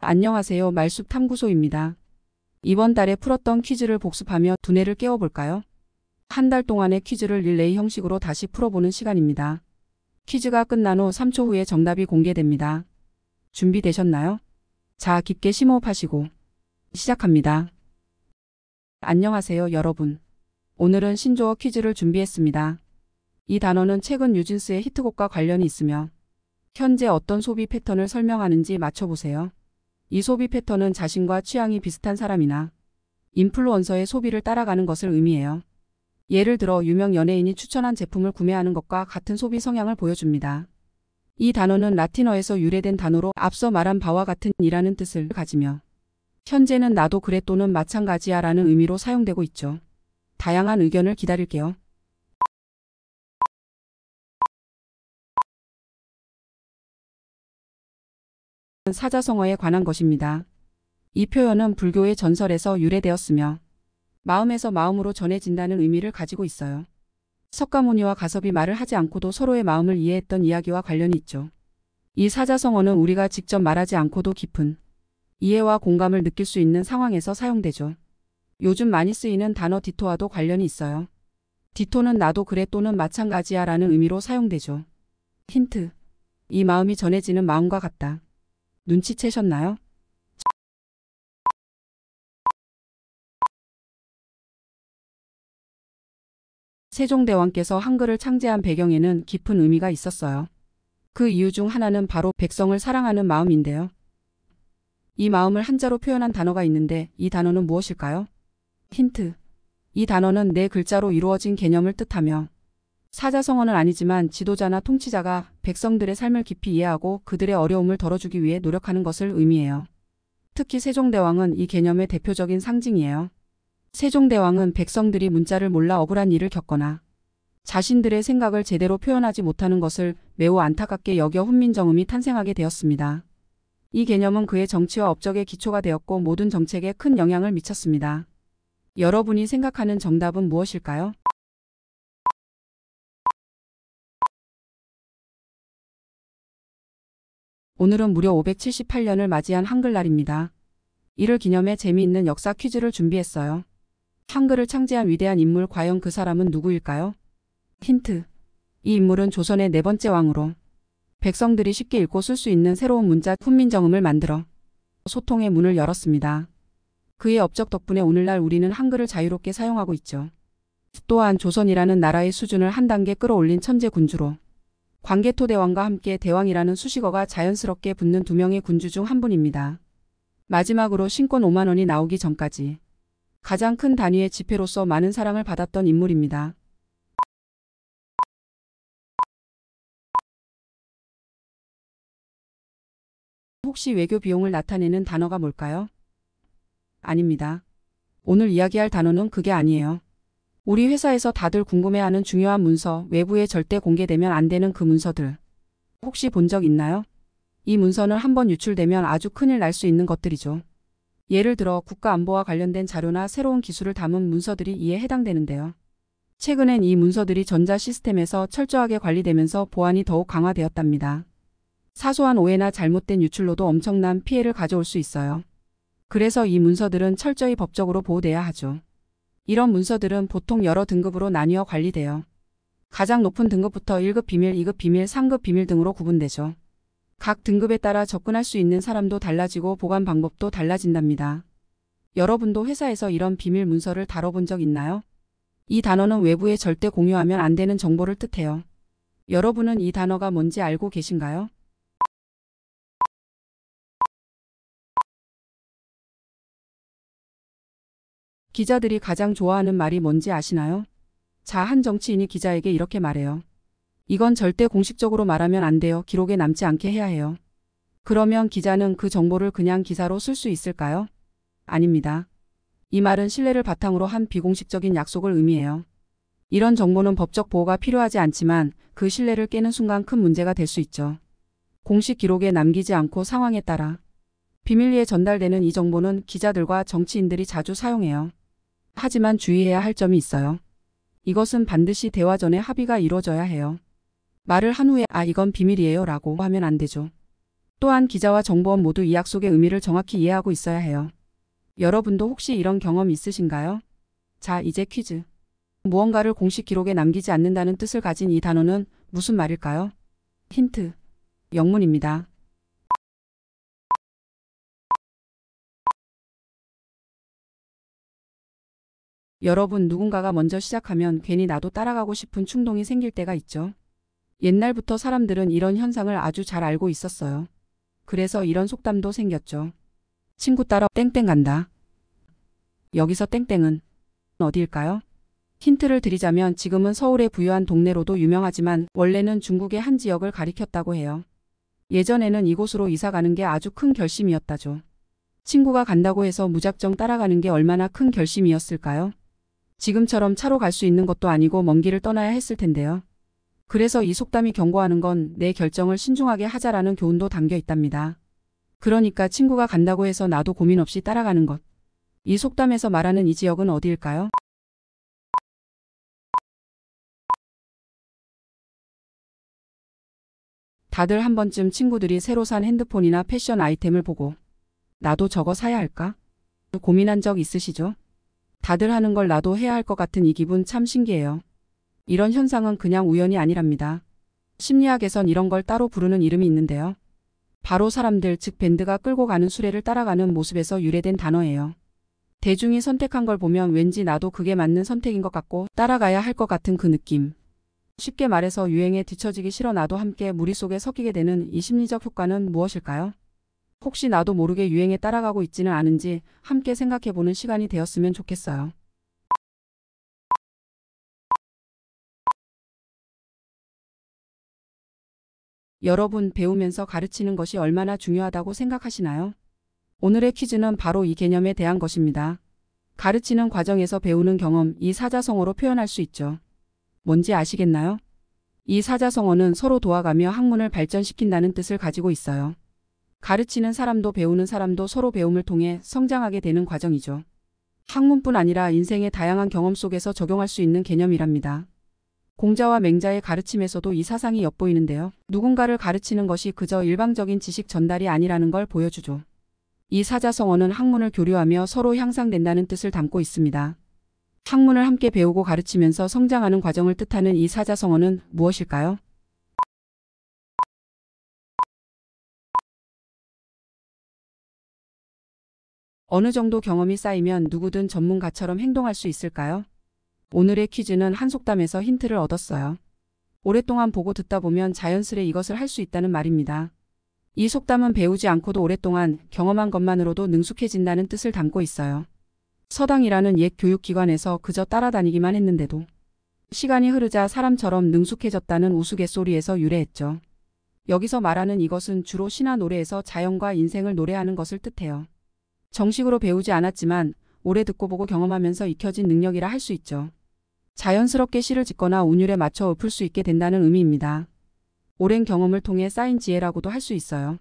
안녕하세요. 말숲 탐구소입니다. 이번 달에 풀었던 퀴즈를 복습하며 두뇌를 깨워볼까요? 한 달 동안의 퀴즈를 릴레이 형식으로 다시 풀어보는 시간입니다. 퀴즈가 끝난 후 3초 후에 정답이 공개됩니다. 준비되셨나요? 자, 깊게 심호흡하시고 시작합니다. 안녕하세요, 여러분. 오늘은 신조어 퀴즈를 준비했습니다. 이 단어는 최근 뉴진스의 히트곡과 관련이 있으며 현재 어떤 소비 패턴을 설명하는지 맞춰보세요. 이 소비 패턴은 자신과 취향이 비슷한 사람이나 인플루언서의 소비를 따라가는 것을 의미해요. 예를 들어 유명 연예인이 추천한 제품을 구매하는 것과 같은 소비 성향을 보여줍니다. 이 단어는 라틴어에서 유래된 단어로 앞서 말한 바와 같은 이라는 뜻을 가지며 현재는 나도 그래 또는 마찬가지야 라는 의미로 사용되고 있죠. 다양한 의견을 기다릴게요. 사자성어에 관한 것입니다. 이 표현은 불교의 전설에서 유래되었으며 마음에서 마음으로 전해진다는 의미를 가지고 있어요. 석가모니와 가섭이 말을 하지 않고도 서로의 마음을 이해했던 이야기와 관련이 있죠. 이 사자성어는 우리가 직접 말하지 않고도 깊은 이해와 공감을 느낄 수 있는 상황에서 사용되죠. 요즘 많이 쓰이는 단어 디토와도 관련이 있어요. 디토는 나도 그래 또는 마찬가지야 라는 의미로 사용되죠. 힌트. 이 마음이 전해지는 마음과 같다. 눈치채셨나요? 세종대왕께서 한글을 창제한 배경에는 깊은 의미가 있었어요. 그 이유 중 하나는 바로 백성을 사랑하는 마음인데요. 이 마음을 한자로 표현한 단어가 있는데 이 단어는 무엇일까요? 힌트. 이 단어는 네 글자로 이루어진 개념을 뜻하며 사자성어는 아니지만 지도자나 통치자가 백성들의 삶을 깊이 이해하고 그들의 어려움을 덜어주기 위해 노력하는 것을 의미해요. 특히 세종대왕은 이 개념의 대표적인 상징이에요. 세종대왕은 백성들이 문자를 몰라 억울한 일을 겪거나 자신들의 생각을 제대로 표현하지 못하는 것을 매우 안타깝게 여겨 훈민정음이 탄생하게 되었습니다. 이 개념은 그의 정치와 업적의 기초가 되었고 모든 정책에 큰 영향을 미쳤습니다. 여러분이 생각하는 정답은 무엇일까요? 오늘은 무려 578년을 맞이한 한글날입니다. 이를 기념해 재미있는 역사 퀴즈를 준비했어요. 한글을 창제한 위대한 인물 과연 그 사람은 누구일까요? 힌트. 이 인물은 조선의 네 번째 왕으로 백성들이 쉽게 읽고 쓸 수 있는 새로운 문자 훈민정음을 만들어 소통의 문을 열었습니다. 그의 업적 덕분에 오늘날 우리는 한글을 자유롭게 사용하고 있죠. 또한 조선이라는 나라의 수준을 한 단계 끌어올린 천재 군주로 광개토대왕과 함께 대왕이라는 수식어가 자연스럽게 붙는 두 명의 군주 중 한 분입니다. 마지막으로 신권 5만 원이 나오기 전까지 가장 큰 단위의 지폐로서 많은 사랑을 받았던 인물입니다. 혹시 외교 비용을 나타내는 단어가 뭘까요? 아닙니다. 오늘 이야기할 단어는 그게 아니에요. 우리 회사에서 다들 궁금해하는 중요한 문서, 외부에 절대 공개되면 안 되는 그 문서들. 혹시 본 적 있나요? 이 문서는 한번 유출되면 아주 큰일 날 수 있는 것들이죠. 예를 들어 국가안보와 관련된 자료나 새로운 기술을 담은 문서들이 이에 해당되는데요. 최근엔 이 문서들이 전자 시스템에서 철저하게 관리되면서 보안이 더욱 강화되었답니다. 사소한 오해나 잘못된 유출로도 엄청난 피해를 가져올 수 있어요. 그래서 이 문서들은 철저히 법적으로 보호돼야 하죠. 이런 문서들은 보통 여러 등급으로 나뉘어 관리돼요. 가장 높은 등급부터 1급 비밀, 2급 비밀, 3급 비밀 등으로 구분되죠. 각 등급에 따라 접근할 수 있는 사람도 달라지고 보관 방법도 달라진답니다. 여러분도 회사에서 이런 비밀 문서를 다뤄본 적 있나요? 이 단어는 외부에 절대 공유하면 안 되는 정보를 뜻해요. 여러분은 이 단어가 뭔지 알고 계신가요? 기자들이 가장 좋아하는 말이 뭔지 아시나요? 자, 한 정치인이 기자에게 이렇게 말해요. 이건 절대 공식적으로 말하면 안 돼요. 기록에 남지 않게 해야 해요. 그러면 기자는 그 정보를 그냥 기사로 쓸 수 있을까요? 아닙니다. 이 말은 신뢰를 바탕으로 한 비공식적인 약속을 의미해요. 이런 정보는 법적 보호가 필요하지 않지만 그 신뢰를 깨는 순간 큰 문제가 될 수 있죠. 공식 기록에 남기지 않고 상황에 따라 비밀리에 전달되는 이 정보는 기자들과 정치인들이 자주 사용해요. 하지만 주의해야 할 점이 있어요. 이것은 반드시 대화 전에 합의가 이루어져야 해요. 말을 한 후에 이건 비밀이에요 라고 하면 안 되죠. 또한 기자와 정보원 모두 이 약속의 의미를 정확히 이해하고 있어야 해요. 여러분도 혹시 이런 경험 있으신가요? 자, 이제 퀴즈. 무언가를 공식 기록에 남기지 않는다는 뜻을 가진 이 단어는 무슨 말일까요? 힌트. 영문입니다. 여러분, 누군가가 먼저 시작하면 괜히 나도 따라가고 싶은 충동이 생길 때가 있죠. 옛날부터 사람들은 이런 현상을 아주 잘 알고 있었어요. 그래서 이런 속담도 생겼죠. 친구 따라 땡땡 간다. 여기서 땡땡은 어디일까요? 힌트를 드리자면 지금은 서울의 부유한 동네로도 유명하지만 원래는 중국의 한 지역을 가리켰다고 해요. 예전에는 이곳으로 이사 가는 게 아주 큰 결심이었다죠. 친구가 간다고 해서 무작정 따라가는 게 얼마나 큰 결심이었을까요? 지금처럼 차로 갈 수 있는 것도 아니고 먼 길을 떠나야 했을 텐데요. 그래서 이 속담이 경고하는 건 내 결정을 신중하게 하자라는 교훈도 담겨 있답니다. 그러니까 친구가 간다고 해서 나도 고민 없이 따라가는 것. 이 속담에서 말하는 이 지역은 어디일까요? 다들 한 번쯤 친구들이 새로 산 핸드폰이나 패션 아이템을 보고 나도 저거 사야 할까? 고민한 적 있으시죠? 다들 하는 걸 나도 해야 할 것 같은 이 기분 참 신기해요. 이런 현상은 그냥 우연이 아니랍니다. 심리학에선 이런 걸 따로 부르는 이름이 있는데요. 바로 사람들, 즉 밴드가 끌고 가는 수레를 따라가는 모습에서 유래된 단어예요. 대중이 선택한 걸 보면 왠지 나도 그게 맞는 선택인 것 같고 따라가야 할 것 같은 그 느낌. 쉽게 말해서 유행에 뒤처지기 싫어 나도 함께 무리 속에 섞이게 되는 이 심리적 효과는 무엇일까요? 혹시 나도 모르게 유행에 따라가고 있지는 않은지 함께 생각해보는 시간이 되었으면 좋겠어요. 여러분, 배우면서 가르치는 것이 얼마나 중요하다고 생각하시나요? 오늘의 퀴즈는 바로 이 개념에 대한 것입니다. 가르치는 과정에서 배우는 경험, 이 사자성어로 표현할 수 있죠. 뭔지 아시겠나요? 이 사자성어는 서로 도와가며 학문을 발전시킨다는 뜻을 가지고 있어요. 가르치는 사람도 배우는 사람도 서로 배움을 통해 성장하게 되는 과정이죠. 학문뿐 아니라 인생의 다양한 경험 속에서 적용할 수 있는 개념이랍니다. 공자와 맹자의 가르침에서도 이 사상이 엿보이는데요. 누군가를 가르치는 것이 그저 일방적인 지식 전달이 아니라는 걸 보여주죠. 이 사자성어는 학문을 교류하며 서로 향상된다는 뜻을 담고 있습니다. 학문을 함께 배우고 가르치면서 성장하는 과정을 뜻하는 이 사자성어는 무엇일까요? 어느 정도 경험이 쌓이면 누구든 전문가처럼 행동할 수 있을까요? 오늘의 퀴즈는 한 속담에서 힌트를 얻었어요. 오랫동안 보고 듣다 보면 자연스레 이것을 할 수 있다는 말입니다. 이 속담은 배우지 않고도 오랫동안 경험한 것만으로도 능숙해진다는 뜻을 담고 있어요. 서당이라는 옛 교육기관에서 그저 따라다니기만 했는데도 시간이 흐르자 사람처럼 능숙해졌다는 우스갯소리에서 유래했죠. 여기서 말하는 이것은 주로 시나 노래에서 자연과 인생을 노래하는 것을 뜻해요. 정식으로 배우지 않았지만 오래 듣고 보고 경험하면서 익혀진 능력이라 할 수 있죠. 자연스럽게 시를 짓거나 운율에 맞춰 읊을 수 있게 된다는 의미입니다. 오랜 경험을 통해 쌓인 지혜라고도 할 수 있어요.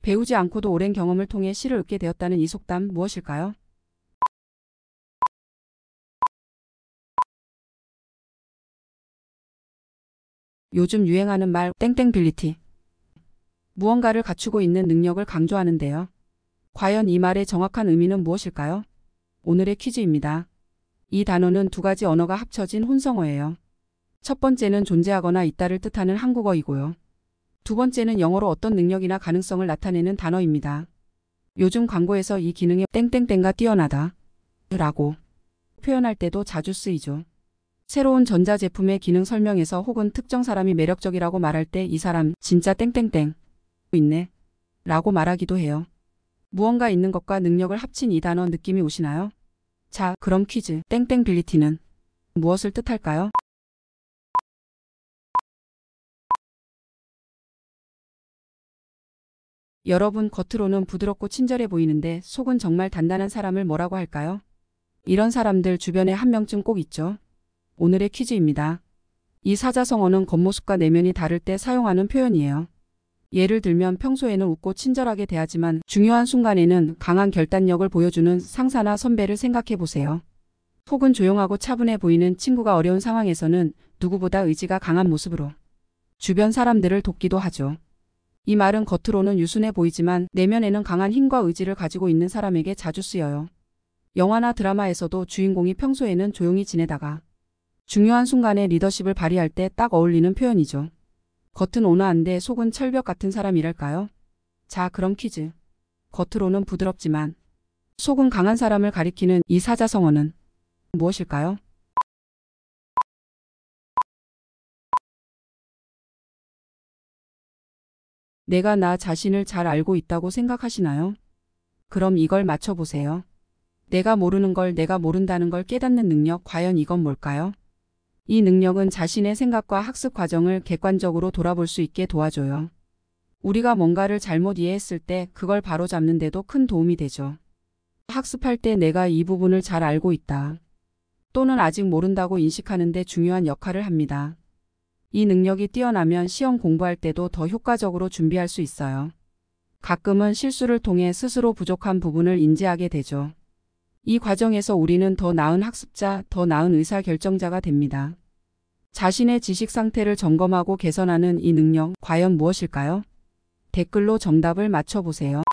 배우지 않고도 오랜 경험을 통해 시를 읊게 되었다는 이 속담 무엇일까요? 요즘 유행하는 말 땡땡빌리티. 무언가를 갖추고 있는 능력을 강조하는데요. 과연 이 말의 정확한 의미는 무엇일까요? 오늘의 퀴즈입니다. 이 단어는 두 가지 언어가 합쳐진 혼성어예요. 첫 번째는 존재하거나 있다를 뜻하는 한국어이고요. 두 번째는 영어로 어떤 능력이나 가능성을 나타내는 단어입니다. 요즘 광고에서 이 기능이 땡땡땡가 뛰어나다 라고 표현할 때도 자주 쓰이죠. 새로운 전자제품의 기능 설명에서 혹은 특정 사람이 매력적이라고 말할 때 이 사람 진짜 땡땡땡 있네 라고 말하기도 해요. 무언가 있는 것과 능력을 합친 이 단어 느낌이 오시나요? 자, 그럼 퀴즈. 땡땡빌리티는 무엇을 뜻할까요? 여러분, 겉으로는 부드럽고 친절해 보이는데 속은 정말 단단한 사람을 뭐라고 할까요? 이런 사람들 주변에 한 명쯤 꼭 있죠. 오늘의 퀴즈입니다. 이 사자성어는 겉모습과 내면이 다를 때 사용하는 표현이에요. 예를 들면 평소에는 웃고 친절하게 대하지만 중요한 순간에는 강한 결단력을 보여주는 상사나 선배를 생각해 보세요. 혹은 조용하고 차분해 보이는 친구가 어려운 상황에서는 누구보다 의지가 강한 모습으로 주변 사람들을 돕기도 하죠. 이 말은 겉으로는 유순해 보이지만 내면에는 강한 힘과 의지를 가지고 있는 사람에게 자주 쓰여요. 영화나 드라마에서도 주인공이 평소에는 조용히 지내다가 중요한 순간에 리더십을 발휘할 때 딱 어울리는 표현이죠. 겉은 온화한데 속은 철벽 같은 사람이랄까요? 자, 그럼 퀴즈. 겉으로는 부드럽지만 속은 강한 사람을 가리키는 이 사자성어는 무엇일까요? 내가 나 자신을 잘 알고 있다고 생각하시나요? 그럼 이걸 맞춰보세요. 내가 모르는 걸 내가 모른다는 걸 깨닫는 능력, 과연 이건 뭘까요? 이 능력은 자신의 생각과 학습 과정을 객관적으로 돌아볼 수 있게 도와줘요. 우리가 뭔가를 잘못 이해했을 때 그걸 바로잡는 데도 큰 도움이 되죠. 학습할 때 내가 이 부분을 잘 알고 있다. 또는 아직 모른다고 인식하는 데 중요한 역할을 합니다. 이 능력이 뛰어나면 시험 공부할 때도 더 효과적으로 준비할 수 있어요. 가끔은 실수를 통해 스스로 부족한 부분을 인지하게 되죠. 이 과정에서 우리는 더 나은 학습자, 더 나은 의사결정자가 됩니다. 자신의 지식 상태를 점검하고 개선하는 이 능력, 과연 무엇일까요? 댓글로 정답을 맞춰보세요.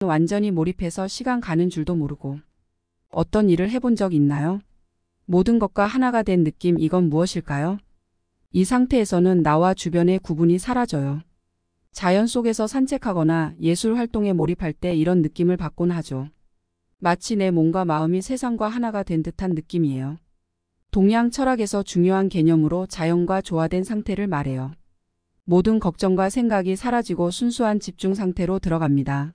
완전히 몰입해서 시간 가는 줄도 모르고 어떤 일을 해본 적 있나요? 모든 것과 하나가 된 느낌, 이건 무엇일까요? 이 상태에서는 나와 주변의 구분이 사라져요. 자연 속에서 산책하거나 예술 활동에 몰입할 때 이런 느낌을 받곤 하죠. 마치 내 몸과 마음이 세상과 하나가 된 듯한 느낌이에요. 동양 철학에서 중요한 개념으로 자연과 조화된 상태를 말해요. 모든 걱정과 생각이 사라지고 순수한 집중 상태로 들어갑니다.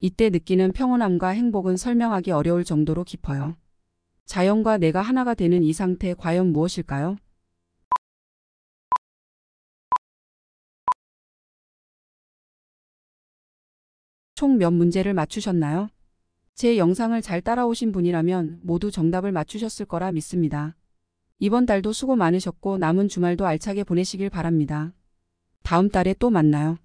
이때 느끼는 평온함과 행복은 설명하기 어려울 정도로 깊어요. 자연과 내가 하나가 되는 이 상태, 과연 무엇일까요? 총 몇 문제를 맞추셨나요? 제 영상을 잘 따라오신 분이라면 모두 정답을 맞추셨을 거라 믿습니다. 이번 달도 수고 많으셨고 남은 주말도 알차게 보내시길 바랍니다. 다음 달에 또 만나요.